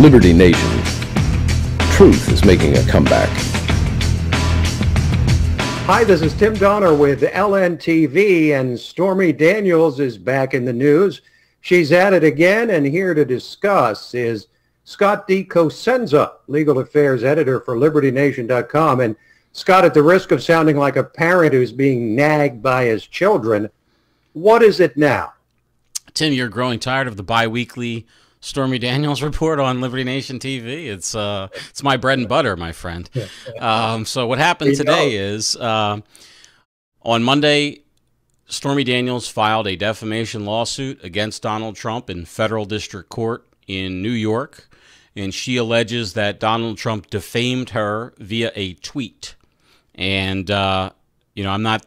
Liberty Nation. Truth is making a comeback. Hi, this is Tim Donner with LNTV, and Stormy Daniels is back in the news. She's at it again, and here to discuss is Scott DeCosenza, legal affairs editor for LibertyNation.com. And Scott, at the risk of sounding like a parent who's being nagged by his children, what is it now? Tim, you're growing tired of the bi-weekly Stormy Daniels report on Liberty Nation TV. It's my bread and butter, my friend. So what happened today is on Monday, Stormy Daniels filed a defamation lawsuit against Donald Trump in federal district court in New York, and she alleges that Donald Trump defamed her via a tweet. And I'm not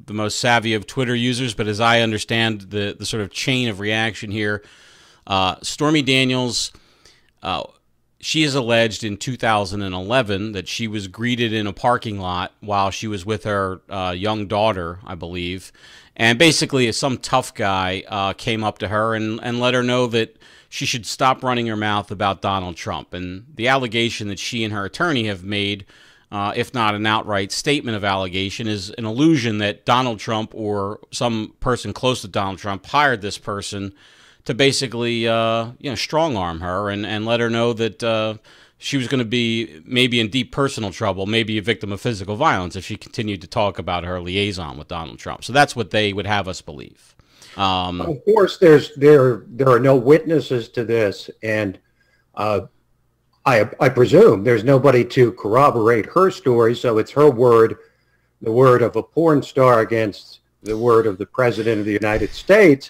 the most savvy of Twitter users, but as I understand the sort of chain of reaction here, Stormy Daniels, she is alleged in 2011 that she was greeted in a parking lot while she was with her young daughter, I believe. And basically, some tough guy came up to her and let her know that she should stop running her mouth about Donald Trump. And the allegation that she and her attorney have made, if not an outright statement of allegation, is an allusion that Donald Trump or some person close to Donald Trump hired this person to basically, strong-arm her and let her know that she was going to be maybe in deep personal trouble, maybe a victim of physical violence if she continued to talk about her liaison with Donald Trump. So that's what they would have us believe. Of course, there are no witnesses to this, and I presume there's nobody to corroborate her story, so it's her word, the word of a porn star against the word of the President of the United States.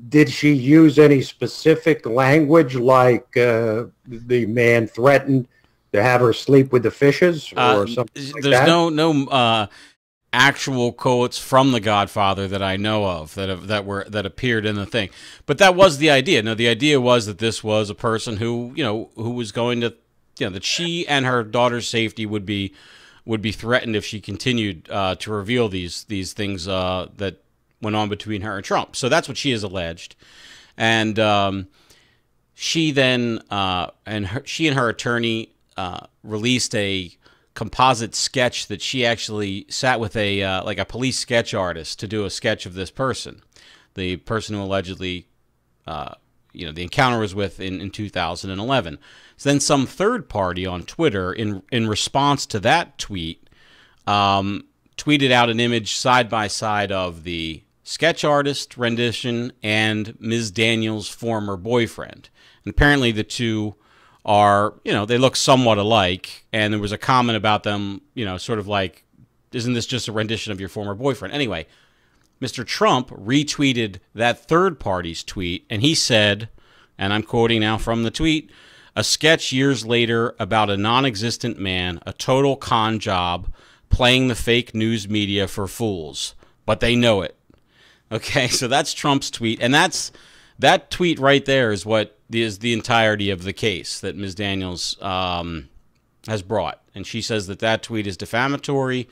Did she use any specific language, like the man threatened to have her sleep with the fishes or something like that? There's no actual quotes from The Godfather that I know of that appeared in the thing. But that was the idea. No, the idea was that this was a person who was going to, that she and her daughter's safety would be threatened if she continued to reveal these things that went on between her and Trump. So that's what she has alleged. And she then she and her attorney released a composite sketch that she actually sat with a police sketch artist to do a sketch of this person, the person who allegedly the encounter was with in 2011. So then some third party on Twitter in response to that tweet tweeted out an image side by side of the sketch artist rendition and Ms. Daniels' former boyfriend. And apparently the two are, they look somewhat alike. And there was a comment about them, sort of like, isn't this just a rendition of your former boyfriend? Anyway, Mr. Trump retweeted that third party's tweet, and he said, and I'm quoting now from the tweet, "A sketch years later about a non-existent man, a total con job, playing the fake news media for fools. But they know it." Okay, so that's Trump's tweet, and that tweet right there is what is the entirety of the case that Ms. Daniels has brought, and she says that tweet is defamatory,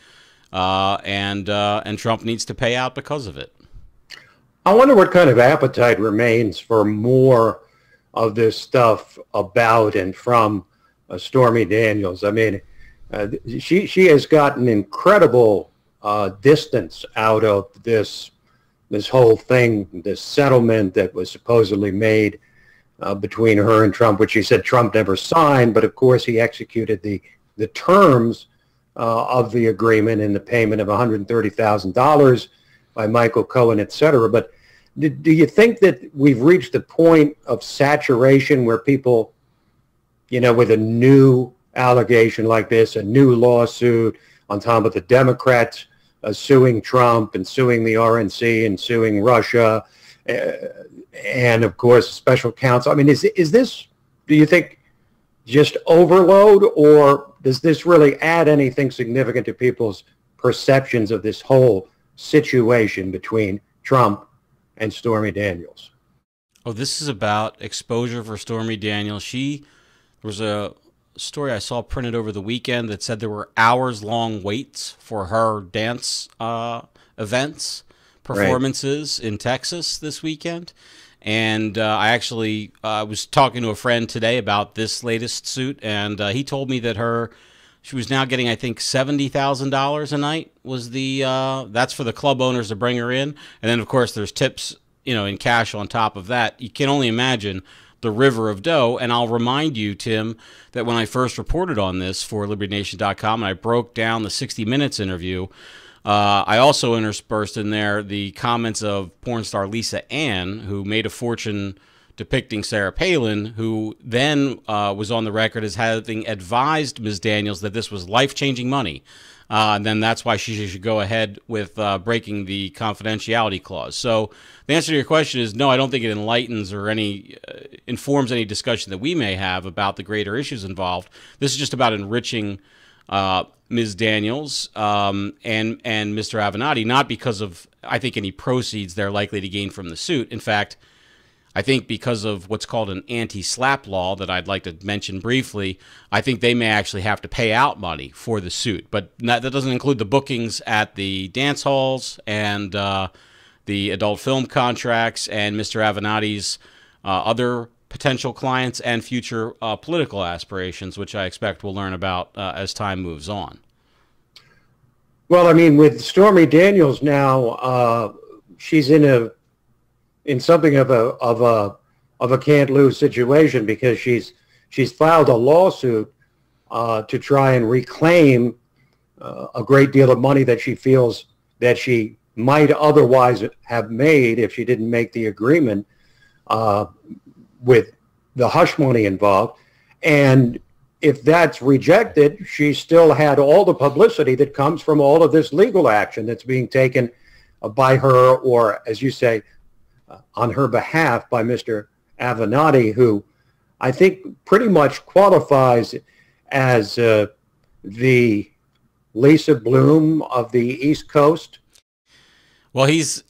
and Trump needs to pay out because of it. I wonder what kind of appetite remains for more of this stuff about and from Stormy Daniels. I mean, she has gotten incredible distance out of this whole thing, this settlement that was supposedly made between her and Trump, which she said Trump never signed, but of course he executed the terms of the agreement in the payment of $130,000 by Michael Cohen, et cetera. But do you think that we've reached the point of saturation where people, with a new allegation like this, a new lawsuit on top of the Democrats suing Trump and suing the RNC and suing Russia, and of course special counsel. I mean, is this, do you think, just overload, or does this really add anything significant to people's perceptions of this whole situation between Trump and Stormy Daniels? Oh, this is about exposure for Stormy Daniels. There was a story I saw printed over the weekend that said there were hours-long waits for her dance events, performances in Texas this weekend. And I actually was talking to a friend today about this latest suit, and he told me that she was now getting, I think, $70,000 a night was that's for the club owners to bring her in. And then, of course, there's tips, in cash on top of that. You can only imagine the river of dough. And I'll remind you, Tim, that when I first reported on this for LibertyNation.com and I broke down the 60 Minutes interview, I also interspersed in there the comments of porn star Lisa Ann, who made a fortune depicting Sarah Palin, who then was on the record as having advised Ms. Daniels that this was life-changing money. And then that's why she should go ahead with breaking the confidentiality clause. So the answer to your question is no, I don't think it enlightens or informs any discussion that we may have about the greater issues involved. This is just about enriching Ms. Daniels and Mr. Avenatti, not because of, I think, any proceeds they're likely to gain from the suit. In fact, I think because of what's called an anti-SLAPP law that I'd like to mention briefly, I think they may actually have to pay out money for the suit. But that doesn't include the bookings at the dance halls and the adult film contracts and Mr. Avenatti's other potential clients and future political aspirations, which I expect we'll learn about as time moves on. Well, I mean, with Stormy Daniels now, she's in something of a can't lose situation, because she's filed a lawsuit to try and reclaim a great deal of money that she feels that she might otherwise have made if she didn't make the agreement with the hush money involved. And if that's rejected, she still had all the publicity that comes from all of this legal action that's being taken by her, or as you say, on her behalf by Mr. Avenatti, who I think pretty much qualifies as the Lisa Bloom of the East Coast. Well, he's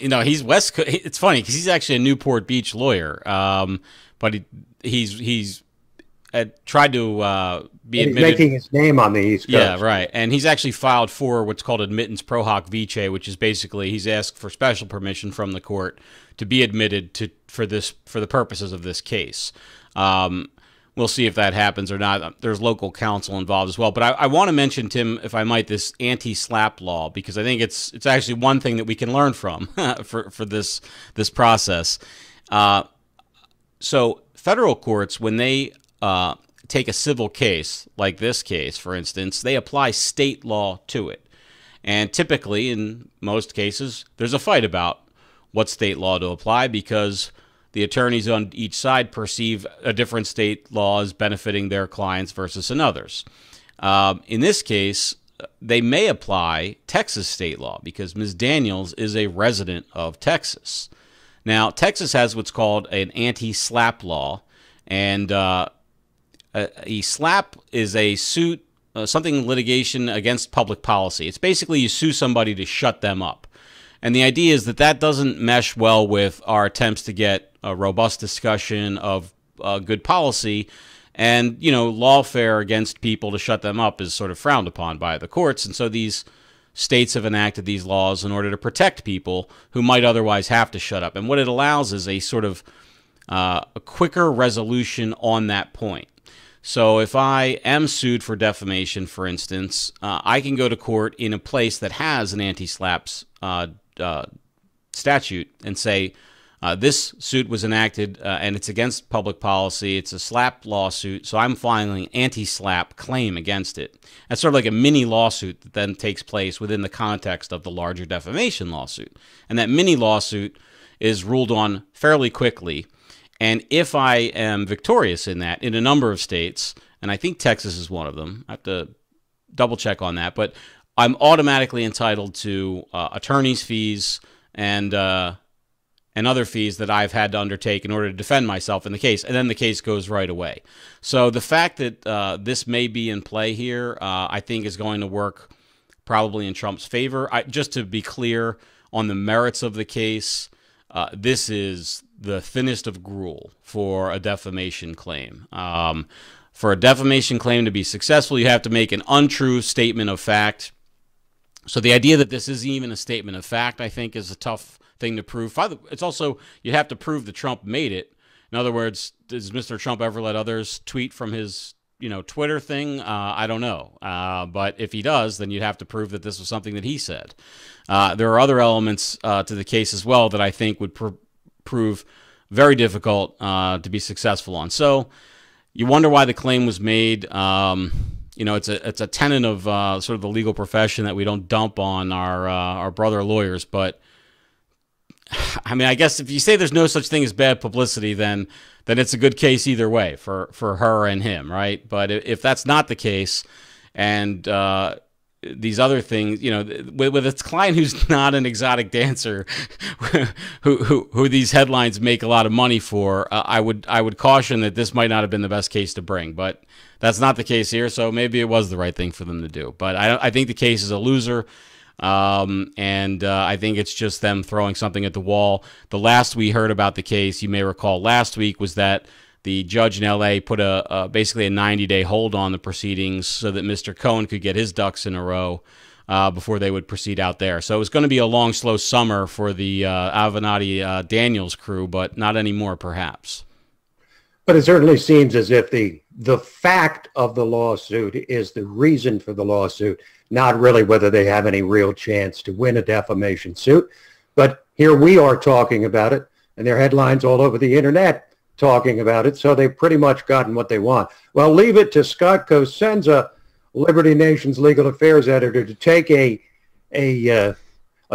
West Coast. It's funny because he's actually a Newport Beach lawyer, but he's tried to be admitted. He's making his name on the East Coast. Yeah, right. And he's actually filed for what's called admittance pro hoc vice, which is basically he's asked for special permission from the court to be admitted for the purposes of this case. We'll see if that happens or not. There's local counsel involved as well. But I want to mention, Tim, if I might, this anti-SLAPP law, because I think it's actually one thing that we can learn from for this process. So federal courts, when they take a civil case like this case, for instance, they apply state law to it. And typically, in most cases, there's a fight about what state law to apply because the attorneys on each side perceive a different state law as benefiting their clients versus another's. In this case, they may apply Texas state law because Ms. Daniels is a resident of Texas. Now, Texas has what's called an anti-SLAPP law, and a SLAPP is a suit, something litigation against public policy. It's basically you sue somebody to shut them up. And the idea is that doesn't mesh well with our attempts to get a robust discussion of good policy. And, lawfare against people to shut them up is sort of frowned upon by the courts. And so these states have enacted these laws in order to protect people who might otherwise have to shut up. And what it allows is a sort of a quicker resolution on that point. So if I am sued for defamation, for instance, I can go to court in a place that has an anti-SLAPP statute and say, this suit was enacted and it's against public policy. It's a SLAPP lawsuit, so I'm filing an anti-SLAPP claim against it. That's sort of like a mini lawsuit that then takes place within the context of the larger defamation lawsuit. And that mini lawsuit is ruled on fairly quickly. And if I am victorious in that, in a number of states, and I think Texas is one of them, I have to double check on that, but I'm automatically entitled to attorney's fees and other fees that I've had to undertake in order to defend myself in the case, and then the case goes right away. So the fact that this may be in play here, I think is going to work probably in Trump's favor. Just to be clear on the merits of the case, this is the thinnest of gruel for a defamation claim. For a defamation claim to be successful, you have to make an untrue statement of fact. So the idea that this isn't even a statement of fact, I think, is a tough thing to prove. It's also, you have to prove that Trump made it. In other words, does Mr. Trump ever let others tweet from his, Twitter thing? I don't know. But if he does, then you'd have to prove that this was something that he said. There are other elements to the case as well that I think would prove very difficult to be successful on. So you wonder why the claim was made. It's a tenet of sort of the legal profession that we don't dump on our brother lawyers. But I mean, I guess if you say there's no such thing as bad publicity, then it's a good case either way for her and him, right? But if that's not the case, and these other things, with its client who's not an exotic dancer, who these headlines make a lot of money for, I would caution that this might not have been the best case to bring. But that's not the case here, so maybe it was the right thing for them to do. But I think the case is a loser. And I think it's just them throwing something at the wall. The last we heard about the case, you may recall last week, was that the judge in L.A. put basically a 90-day hold on the proceedings so that Mr. Cohen could get his ducks in a row before they would proceed out there. So it was going to be a long, slow summer for the Avenatti Daniels crew, but not anymore, perhaps. But it certainly seems as if the fact of the lawsuit is the reason for the lawsuit, not really whether they have any real chance to win a defamation suit. But here we are talking about it, and there are headlines all over the internet talking about it, so they've pretty much gotten what they want. Well, leave it to Scott Cosenza, Liberty Nation's legal affairs editor, to take a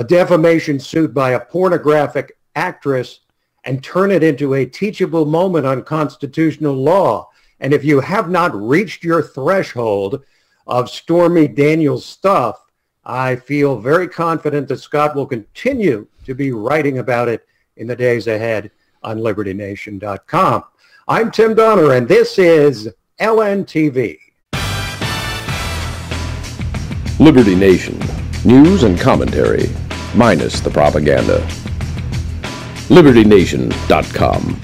defamation suit by a pornographic actress and turn it into a teachable moment on constitutional law. And if you have not reached your threshold of Stormy Daniels stuff, I feel very confident that Scott will continue to be writing about it in the days ahead on LibertyNation.com. I'm Tim Donner, and this is LNTV. Liberty Nation. News and commentary, minus the propaganda. LibertyNation.com.